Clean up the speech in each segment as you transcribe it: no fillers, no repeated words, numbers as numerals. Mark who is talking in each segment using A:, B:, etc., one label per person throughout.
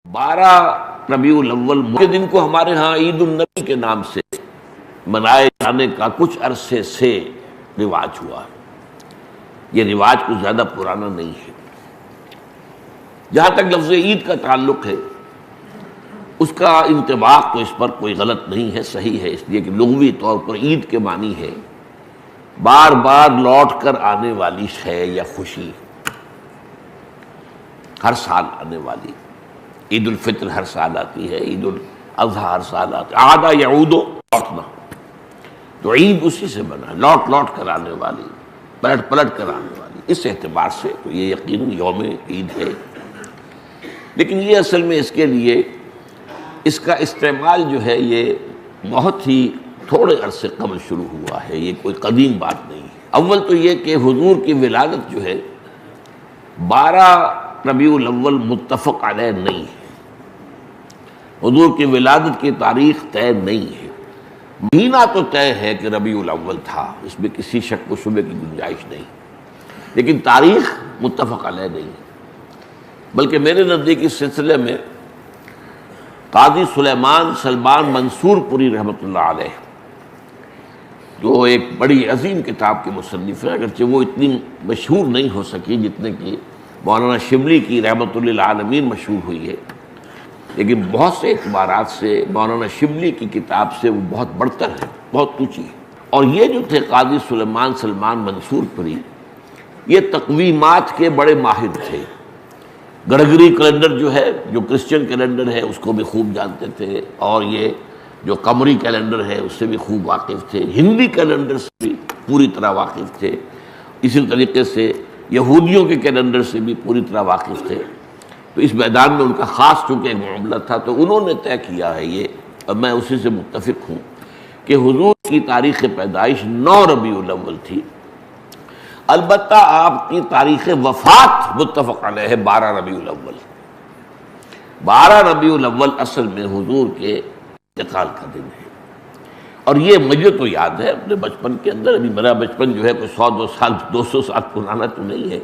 A: 12 ربیع الاول کے دن کو ہمارے ہاں عید النبی کے نام سے منائے جانے کا کچھ عرصے سے رواج ہوا ہے۔ یہ رواج کچھ زیادہ پرانا نہیں ہے۔ جہاں تک لفظ عید کا تعلق ہے، اس کا انطباق تو اس پر کوئی غلط نہیں ہے، صحیح ہے، اس لیے کہ لغوی طور پر عید کے معنی ہے بار بار لوٹ کر آنے والی شے یا خوشی، ہر سال آنے والی۔ عید الفطر ہر سال آتی ہے، عید الاضحیٰ ہر سال آتی ہے، عاد یعود، لوٹنا، تو عید اسی سے بنا، لوٹ لوٹ کر آنے والی، پلٹ پلٹ کر آنے والی۔ اس اعتبار سے تو یہ یقیناً یوم عید ہے، لیکن یہ اصل میں اس کے لیے اس کا استعمال جو ہے یہ بہت ہی تھوڑے عرصے قبل شروع ہوا ہے، یہ کوئی قدیم بات نہیں ہے۔ اول تو یہ کہ حضور کی ولادت جو ہے 12 ربیع الاول متفق علیہ نہیں ہے، حضور کی ولادت کی تاریخ طے نہیں ہے۔ مہینہ تو طے ہے کہ ربیع الاول تھا، اس میں کسی شک و شبے کی گنجائش نہیں، لیکن تاریخ متفق علیہ نہیں ہے۔ بلکہ میرے نزدیک اس سلسلے میں قاضی سلیمان سلمان منصور پوری رحمۃ اللہ علیہ، جو ایک بڑی عظیم کتاب کے مصنف ہیں، اگرچہ وہ اتنی مشہور نہیں ہو سکی جتنے کہ مولانا شبلی کی رحمۃ للعالمین مشہور ہوئی ہے، لیکن بہت سے اعتبارات سے مولانا شبلی کی کتاب سے وہ بہت بڑھتر ہے، بہت اونچی ہے۔ اور یہ جو تھے قاضی سلیمان سلمان منصور پوری، یہ تقویمات کے بڑے ماہر تھے۔ گرگری کیلنڈر جو ہے، جو کرسچن کیلنڈر ہے، اس کو بھی خوب جانتے تھے، اور یہ جو قمری کیلنڈر ہے اس سے بھی خوب واقف تھے، ہندی کیلنڈر سے بھی پوری طرح واقف تھے، اسی طریقے سے یہودیوں کے کیلنڈر سے بھی پوری طرح واقف تھے۔ تو اس میدان میں ان کا خاص چونکہ ایک معاملہ تھا، تو انہوں نے طے کیا ہے یہ، اور میں اسی سے متفق ہوں، کہ حضور کی تاریخ پیدائش 9 ربیع الاول تھی۔ البتہ آپ کی تاریخ وفات متفق علیہ ہے 12 ربیع الاول۔ 12 ربیع الاول اصل میں حضور کے انتقال کا دن ہے، اور یہ مجھے تو یاد ہے اپنے بچپن کے اندر، ابھی میرا بچپن جو ہے کوئی 100 سال 200 سال پرانا تو نہیں ہے،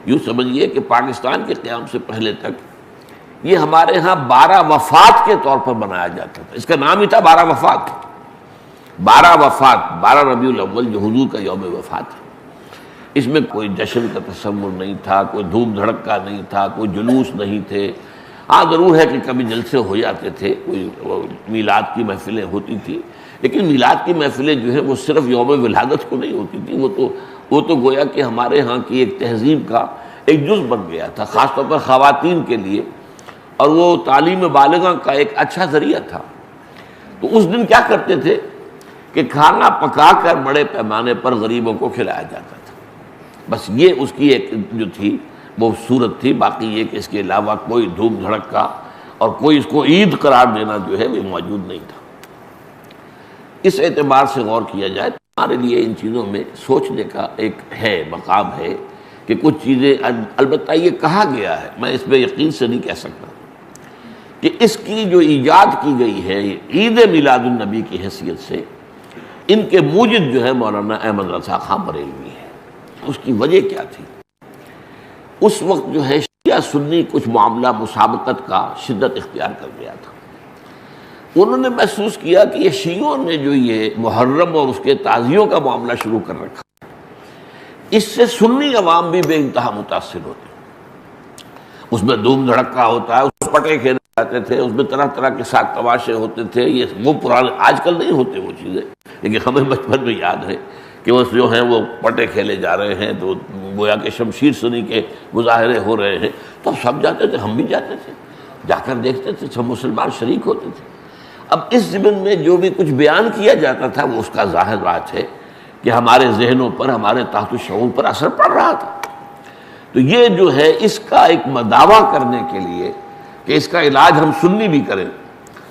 A: یوں سمجھیے کہ پاکستان کے قیام سے پہلے تک یہ ہمارے ہاں 12 وفات کے طور پر منایا جاتا تھا۔ اس کا نام ہی تھا 12 وفات، 12 وفات، 12 ربیع الاول جو حضور کا یوم وفات ہے۔ اس میں کوئی جشن کا تصور نہیں تھا، کوئی دھوم دھڑکا نہیں تھا، کوئی جلوس نہیں تھے۔ ہاں ضرور ہے کہ کبھی جلسے ہو جاتے تھے، کوئی میلاد کی محفلیں ہوتی تھیں، لیکن میلاد کی محفلیں جو ہے وہ صرف یوم ولادت کو نہیں ہوتی تھی، وہ تو گویا کہ ہمارے ہاں کی ایک تہذیب کا ایک جز بن گیا تھا، خاص طور پر خواتین کے لیے، اور وہ تعلیم بالغہ کا ایک اچھا ذریعہ تھا۔ تو اس دن کیا کرتے تھے کہ کھانا پکا کر بڑے پیمانے پر غریبوں کو کھلایا جاتا تھا، بس یہ اس کی ایک جو تھی وہ صورت تھی۔ باقی یہ کہ اس کے علاوہ کوئی دھوم دھڑکا اور کوئی اس کو عید قرار دینا جو ہے وہ موجود نہیں تھا۔ اس اعتبار سے غور کیا جائے تو ہمارے لیے ان چیزوں میں سوچنے کا ایک ہے، مقام ہے کہ کچھ چیزیں، البتہ یہ کہا گیا ہے، میں اس پہ یقین سے نہیں کہہ سکتا، کہ اس کی جو ایجاد کی گئی ہے عید میلاد النبی کی حیثیت سے، ان کے موجد جو ہے مولانا احمد رضا خان بریلوی ہے۔ اس کی وجہ کیا تھی؟ اس وقت جو ہے شیعہ سنی کچھ معاملہ مسابقت کا شدت اختیار کر گیا تھا۔ انہوں نے محسوس کیا کہ یہ شیعوں نے جو یہ محرم اور اس کے تعزیوں کا معاملہ شروع کر رکھا، اس سے سنی عوام بھی بے انتہا متاثر ہوتے، اس میں دھوم دھڑکا ہوتا ہے، اس میں پٹے کھیلے جاتے تھے، اس میں طرح طرح کے ساتھ تماشے ہوتے تھے، یہ وہ پرانے، آج کل نہیں ہوتے وہ چیزیں، لیکن ہمیں بچپن میں یاد ہے کہ وہ جو ہیں وہ پٹے کھیلے جا رہے ہیں، تو گویا کہ شمشیر سنی کے مظاہرے ہو رہے ہیں، تو اب سب جاتے تھے، ہم بھی جاتے تھے، جا کر دیکھتے تھے، سب مسلمان شریک ہوتے تھے۔ اب اس ضمن میں جو بھی کچھ بیان کیا جاتا تھا وہ اس کا ظاہر بات ہے کہ ہمارے ذہنوں پر، ہمارے تحت الشعور پر اثر پڑ رہا تھا۔ تو یہ جو ہے اس کا ایک مداوع کرنے کے لیے کہ اس کا علاج ہم سنی بھی کریں،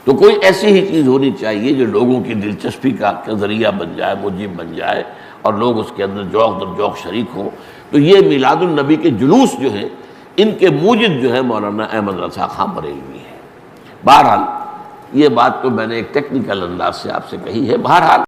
A: تو کوئی ایسی ہی چیز ہونی چاہیے جو لوگوں کی دلچسپی کا ذریعہ بن جائے، موجب بن جائے، اور لوگ اس کے اندر ذوق در ذوق شریک ہوں۔ تو یہ میلاد النبی کے جلوس جو ہیں، ان کے موجد جو ہے مولانا احمد رضا خان بریلوی ہے۔ بہرحال یہ بات تو میں نے ایک ٹیکنیکل انداز سے آپ سے کہی ہے۔ بہرحال